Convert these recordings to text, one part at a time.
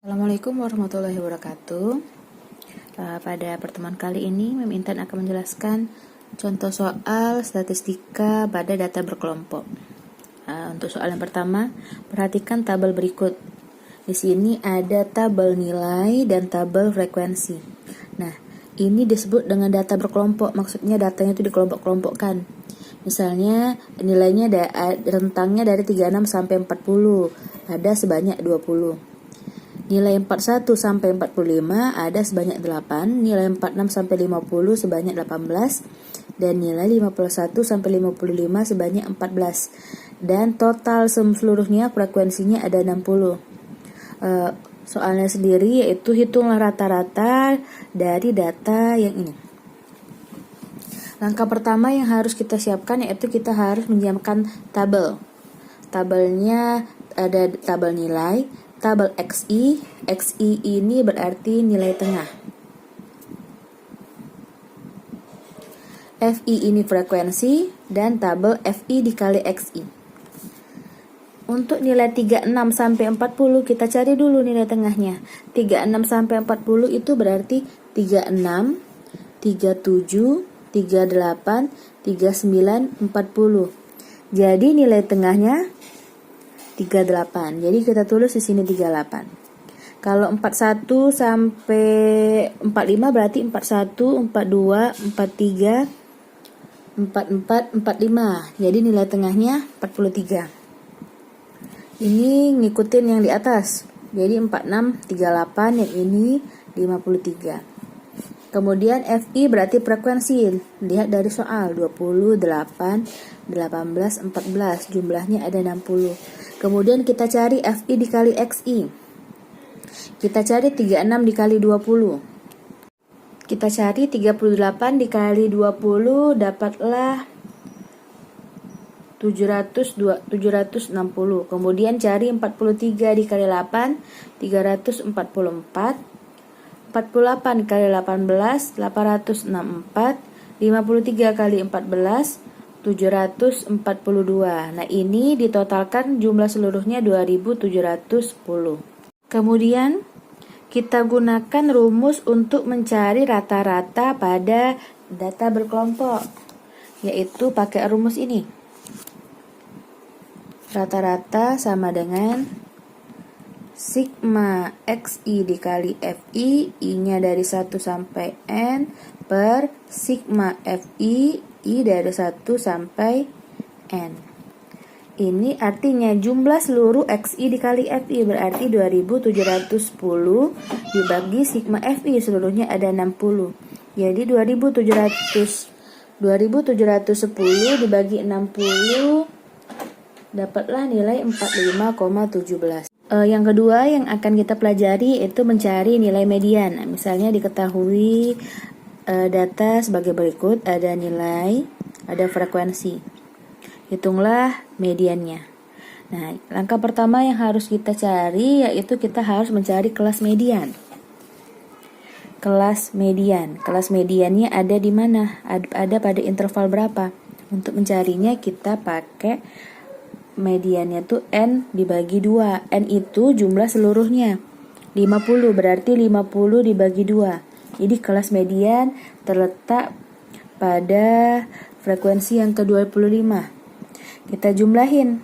Assalamualaikum warahmatullahi wabarakatuh. Pada pertemuan kali ini, Mem Intan akan menjelaskan contoh soal statistika pada data berkelompok. Untuk soal yang pertama, perhatikan tabel berikut. Di sini ada tabel nilai dan tabel frekuensi. Nah, ini disebut dengan data berkelompok, maksudnya datanya itu dikelompok-kelompokkan. Misalnya nilainya rentangnya dari 36 sampai 40, ada sebanyak 20. Nilai 41 sampai 45 ada sebanyak 8, nilai 46 sampai 50 sebanyak 18, dan nilai 51 sampai 55 sebanyak 14. Dan total seluruhnya frekuensinya ada 60. Soalnya sendiri yaitu hitunglah rata-rata dari data yang ini. Langkah pertama yang harus kita siapkan yaitu kita harus menyiapkan tabel. Tabelnya ada tabel nilai, tabel XI. XI ini berarti nilai tengah. FI ini frekuensi dan tabel FI dikali XI. Untuk nilai 36 sampai 40 kita cari dulu nilai tengahnya. 36 sampai 40 itu berarti 36, 37, 38, 39, 40. Jadi nilai tengahnya 38. Jadi kita tulis di sini 38. Kalau 41 sampai 45 berarti 41, 42, 43, 44, 45. Jadi nilai tengahnya 43. Ini ngikutin yang di atas. Jadi 46, 38, yang ini 53. Kemudian FI berarti frekuensi. Lihat dari soal 28, 18, 14. Jumlahnya ada 60. Kemudian kita cari FI dikali XI. Kita cari 36 dikali 20. Kita cari 38 dikali 20 dapatlah 760. Kemudian cari 43 dikali 8, 344. 48 kali 18, 864. 53 kali 14, 742. Nah, ini ditotalkan jumlah seluruhnya 2710. Kemudian kita gunakan rumus untuk mencari rata-rata pada data berkelompok, yaitu pakai rumus ini. Rata-rata sama dengan sigma XI dikali FI, I-nya dari 1 sampai N, per sigma FI, I dari 1 sampai N. Ini artinya jumlah seluruh XI dikali FI berarti 2710 dibagi sigma FI, seluruhnya ada 60. Jadi 2710 dibagi 60 dapatlah nilai 45,17. Yang kedua yang akan kita pelajari itu mencari nilai median. Nah, misalnya diketahui data sebagai berikut, ada nilai, ada frekuensi. Hitunglah mediannya. Nah, langkah pertama yang harus kita cari yaitu kita harus mencari kelas median. Kelas median. Kelas mediannya ada di mana? Ada pada interval berapa? Untuk mencarinya kita pakai mediannya tuh N dibagi 2. N itu jumlah seluruhnya 50, berarti 50 dibagi 2. Jadi kelas median terletak pada frekuensi yang ke-25. Kita jumlahin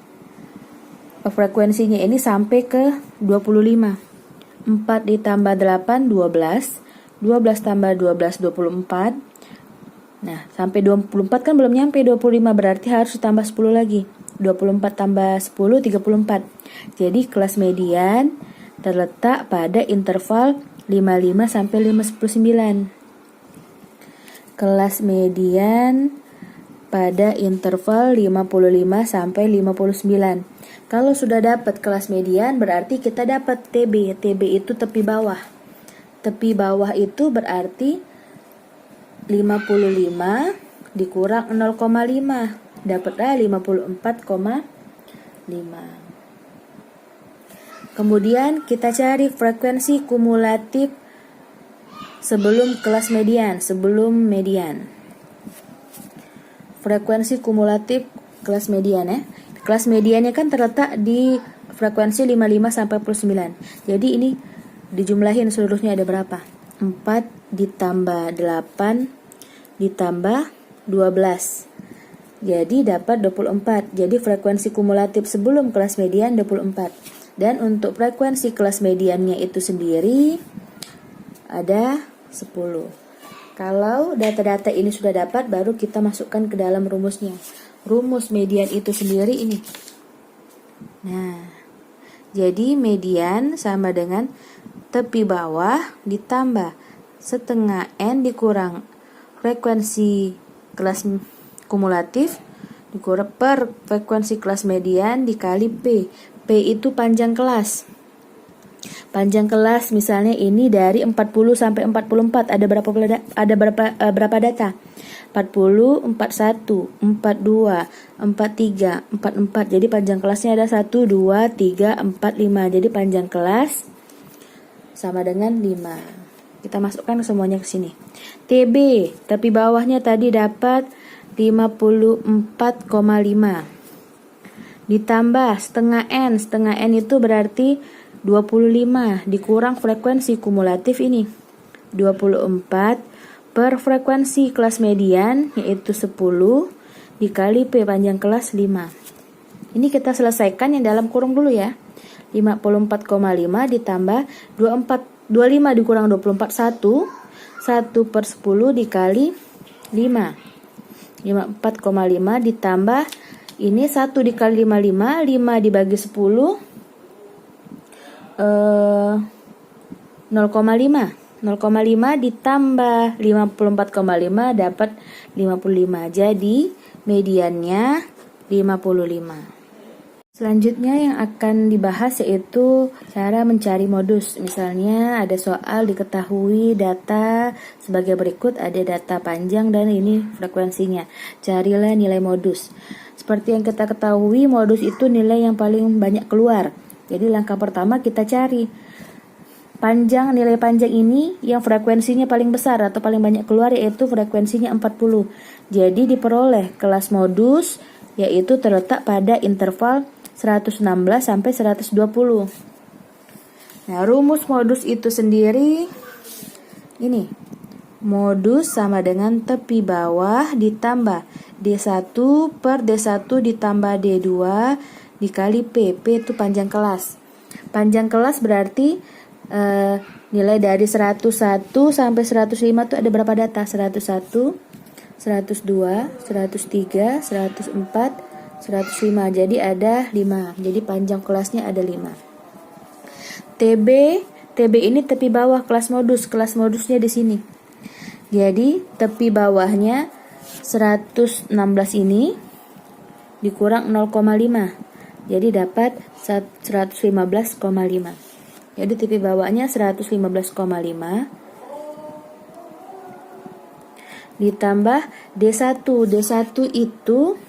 frekuensinya ini sampai ke 25. 4 ditambah 8, 12. 12 tambah 12, 24. Nah, sampai 24 kan belum nyampe 25, berarti harus ditambah 10 lagi. 24 tambah 10, 34. Jadi kelas median terletak pada interval 55 sampai 59. Kelas median pada interval 55 sampai 59. Kalau sudah dapat kelas median berarti kita dapat TB. TB itu tepi bawah. Tepi bawah itu berarti 55 dikurang 0,5. Dapatlah 54,5. Kemudian kita cari frekuensi kumulatif sebelum kelas median, sebelum median. Frekuensi kumulatif kelas median ya. Kelas mediannya kan terletak di frekuensi 55 sampai 49. Jadi ini dijumlahin seluruhnya ada berapa? 4 ditambah 8 ditambah 12. Jadi dapat 24. Jadi frekuensi kumulatif sebelum kelas median 24. Dan untuk frekuensi kelas mediannya itu sendiri ada 10. Kalau data-data ini sudah dapat, baru kita masukkan ke dalam rumusnya. Rumus median itu sendiri ini. Nah, jadi median sama dengan tepi bawah ditambah setengah N dikurang frekuensi kelas kumulatif dikurang per frekuensi kelas median dikali P. P itu panjang kelas. Panjang kelas misalnya ini dari 40 sampai 44 ada berapa data? 40, 41, 42, 43, 44. Jadi panjang kelasnya ada 1, 2, 3, 4, 5. Jadi panjang kelas sama dengan 5. Kita masukkan semuanya ke sini. TB, tepi bawahnya tadi dapat 54,5. Ditambah setengah N itu berarti 25 dikurang frekuensi kumulatif ini 24 per frekuensi kelas median yaitu 10 dikali P panjang kelas 5. Ini kita selesaikan yang dalam kurung dulu ya. 54,5 ditambah 25 dikurang 24 1 per 10 dikali 5. 54,5 ditambah ini 1 dikali 55 dibagi 10 0,5 ditambah 54,5 dapat 55. Jadi mediannya 55. Selanjutnya yang akan dibahas yaitu cara mencari modus. Misalnya ada soal diketahui data sebagai berikut, ada data panjang dan ini frekuensinya. Carilah nilai modus. Seperti yang kita ketahui, modus itu nilai yang paling banyak keluar. Jadi langkah pertama kita cari nilai panjang ini yang frekuensinya paling besar atau paling banyak keluar yaitu frekuensinya 40. Jadi diperoleh kelas modus yaitu terletak pada interval 116 sampai 120. Nah, rumus modus itu sendiri ini. Modus sama dengan tepi bawah ditambah D1 per D1 ditambah D2 dikali P. P itu panjang kelas. Panjang kelas berarti nilai dari 101 sampai 105 itu ada berapa data? 101, 102, 103, 104, 105. Jadi ada 5. Jadi panjang kelasnya ada 5. TB ini tepi bawah kelas modus. Kelas modusnya di sini. Jadi tepi bawahnya 116 ini dikurang 0,5. Jadi dapat 115,5. Jadi tepi bawahnya 115,5 ditambah D1. D1 itu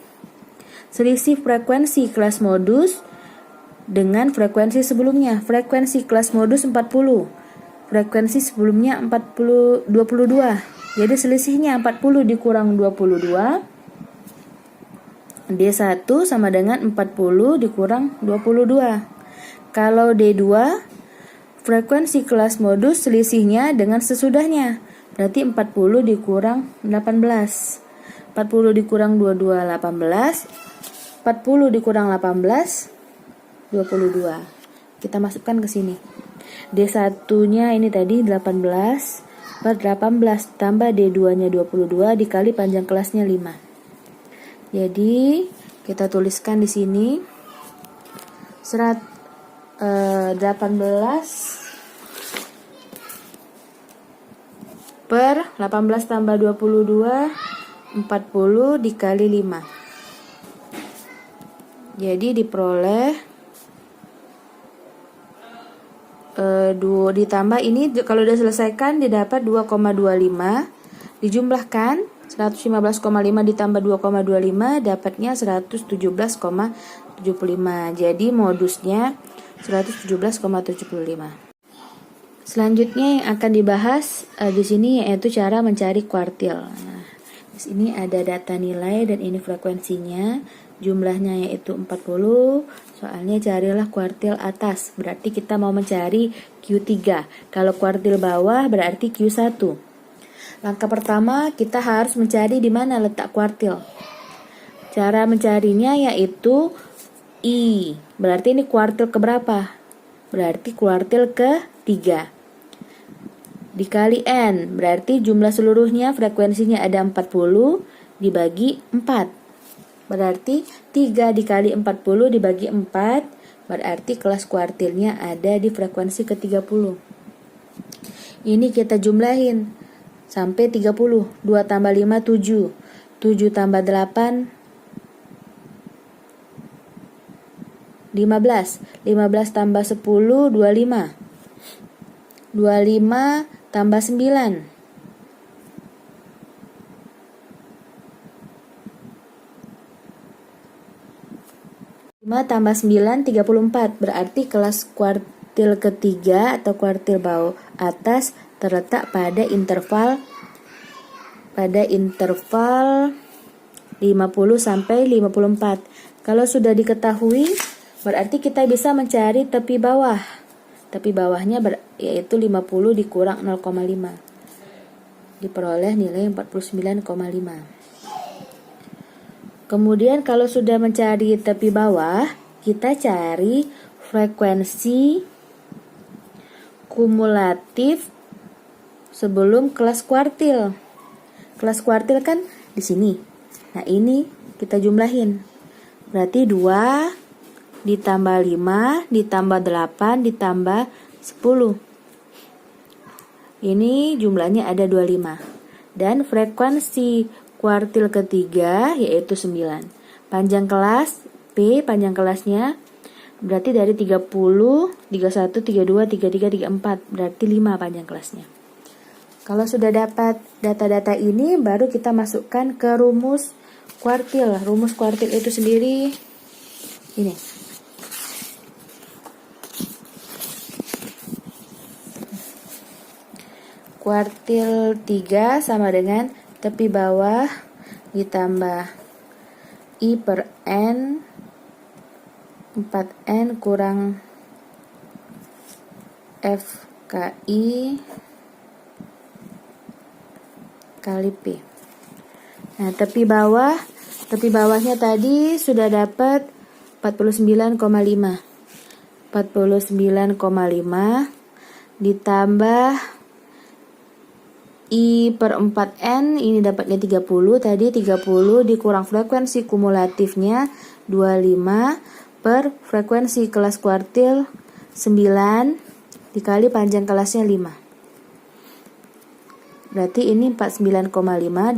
selisih frekuensi kelas modus dengan frekuensi sebelumnya. Frekuensi kelas modus 40. Frekuensi sebelumnya 22. Jadi selisihnya 40 dikurang 22. D1 sama dengan 40 dikurang 22. Kalau D2, frekuensi kelas modus selisihnya dengan sesudahnya. Berarti 40 dikurang 18. 40 dikurang 22, 18. 40 dikurang 18, 22. Kita masukkan ke sini. D1-nya ini tadi 18 per 18 tambah D2-nya 22 dikali panjang kelasnya 5. Jadi kita tuliskan di sini 18 per 18 tambah 22 40 dikali 5. Jadi diperoleh ditambah ini kalau udah selesaikan didapat 2,25 dijumlahkan 115,5 ditambah 2,25 dapatnya 117,75. Jadi modusnya 117,75. Selanjutnya yang akan dibahas di sini yaitu cara mencari kuartil. Nah, di sini ada data nilai dan ini frekuensinya. jumlahnya yaitu 40. Soalnya carilah kuartil atas, berarti kita mau mencari Q3. Kalau kuartil bawah berarti Q1. Langkah pertama kita harus mencari di mana letak kuartil. Cara mencarinya yaitu I. Berarti ini kuartil keberapa? Berarti kuartil ke-3. Dikali N, berarti jumlah seluruhnya frekuensinya ada 40 dibagi 4. Berarti 3 dikali 40 dibagi 4, berarti kelas kuartilnya ada di frekuensi ke-30. Ini kita jumlahin sampai 30. 2 tambah 5, 7. 7 tambah 8, 15. 15 tambah 10, 25. 25 tambah 9. 5 tambah 9, 34. Berarti kelas kuartil ketiga atau kuartil bawah atas terletak pada interval 50 sampai 54. Kalau sudah diketahui, berarti kita bisa mencari tepi bawah. Tepi bawahnya yaitu 50 dikurang 0,5. Diperoleh nilai 49,5. Kemudian kalau sudah mencari tepi bawah, kita cari frekuensi kumulatif sebelum kelas kuartil. Kelas kuartil kan di sini. Nah, ini kita jumlahin. Berarti 2 ditambah 5 ditambah 8 ditambah 10. Ini jumlahnya ada 25. Dan frekuensi kuartil ketiga yaitu 9. Panjang kelas P, panjang kelasnya berarti dari 30, 31, 32, 33, 34, berarti 5 panjang kelasnya. Kalau sudah dapat data-data ini, baru kita masukkan ke rumus kuartil. Rumus kuartil itu sendiri ini. Kuartil 3 sama dengan tepi bawah ditambah I per N 4N kurang FKI kali P. Nah, tepi bawahnya tadi sudah dapat 49,5. 49,5 ditambah I per 4N, ini dapatnya 30. Tadi 30 dikurang frekuensi kumulatifnya 25 per frekuensi kelas kuartil 9 dikali panjang kelasnya 5. Berarti ini 49,5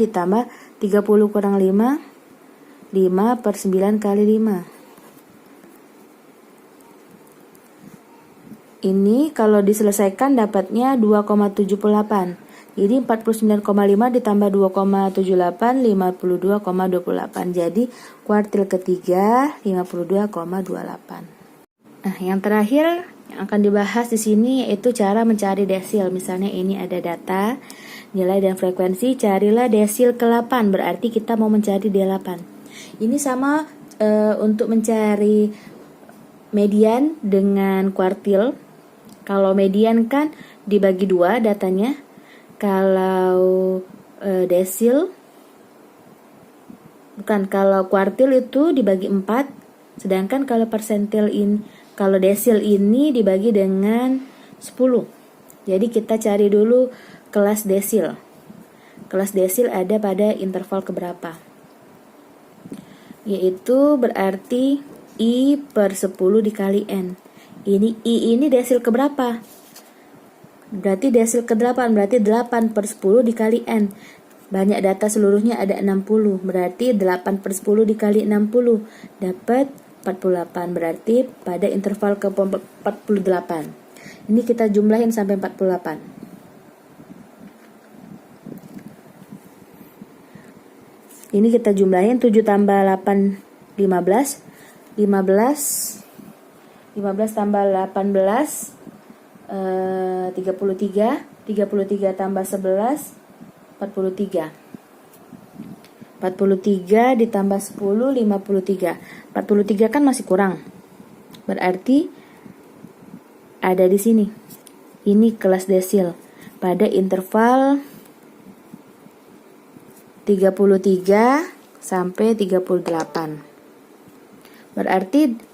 ditambah 30 kurang 5, 5 per 9 kali 5. Ini kalau diselesaikan dapatnya 2,78. Jadi 49,5 ditambah 2,78, 52,28. Jadi kuartil ketiga 52,28. Nah, yang terakhir yang akan dibahas di sini yaitu cara mencari desil. Misalnya ini ada data, nilai dan frekuensi, carilah desil ke-8, berarti kita mau mencari D8. Ini sama untuk mencari median dengan kuartil. Kalau median kan dibagi 2 datanya. Kalau kalau kuartil itu dibagi 4, sedangkan kalau kalau desil ini dibagi dengan 10. Jadi kita cari dulu kelas desil. Kelas desil ada pada interval keberapa? Yaitu berarti I per 10 dikali N. I ini desil keberapa? Berarti desil ke-8, berarti 8 per 10 dikali N. Banyak data seluruhnya ada 60, berarti 8 per 10 dikali 60 dapat 48, berarti pada interval ke-48. Ini kita jumlahin sampai 48. Ini kita jumlahin 7 tambah 8, 15. 15 tambah 18, 33 tambah 11, 43. 43 ditambah 10, 53. 43 kan masih kurang. Berarti ada di sini. Ini kelas desil pada interval 33 sampai 38. Berarti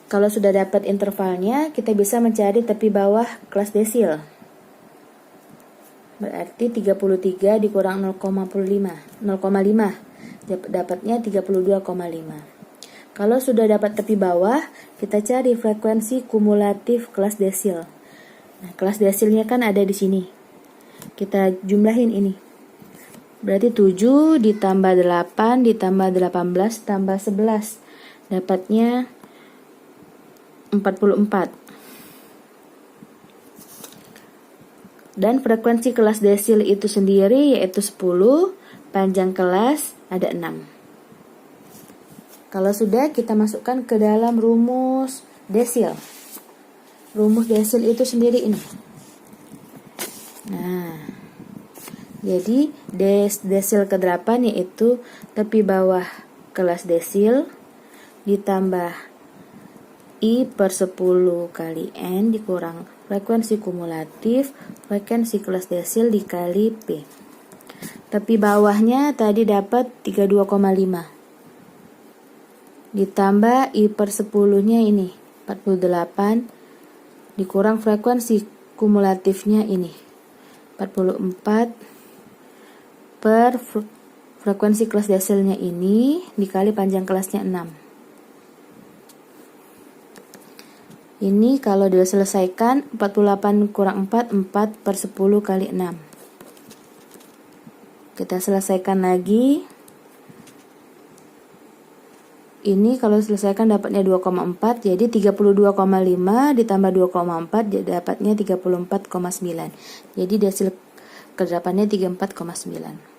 kalau sudah dapat intervalnya, kita bisa mencari tepi bawah kelas desil. Berarti 33 dikurang 0,5. Dapatnya 32,5. Kalau sudah dapat tepi bawah, kita cari frekuensi kumulatif kelas desil. Nah, kelas desilnya kan ada di sini. Kita jumlahin ini. Berarti 7 ditambah 8 ditambah 18 tambah 11. Dapatnya 44. Dan frekuensi kelas desil itu sendiri yaitu 10, panjang kelas ada 6. Kalau sudah, kita masukkan ke dalam rumus desil. Rumus desil itu sendiri ini. Nah, jadi desil ke-8 yaitu tepi bawah kelas desil ditambah I per 10 kali N dikurang frekuensi kumulatif frekuensi kelas desil dikali P. Tepi bawahnya tadi dapat 32,5. Ditambah I per 10-nya ini 48 dikurang frekuensi kumulatifnya ini 44 per frekuensi kelas desilnya ini dikali panjang kelasnya 6. Ini kalau diselesaikan 48 kurang 4 per 10 kali 6. Kita selesaikan lagi. Ini kalau diselesaikan dapatnya 2,4, jadi 32,5 ditambah 2,4 jadi dapatnya 34,9. Jadi desil ke-8-nya 34,9.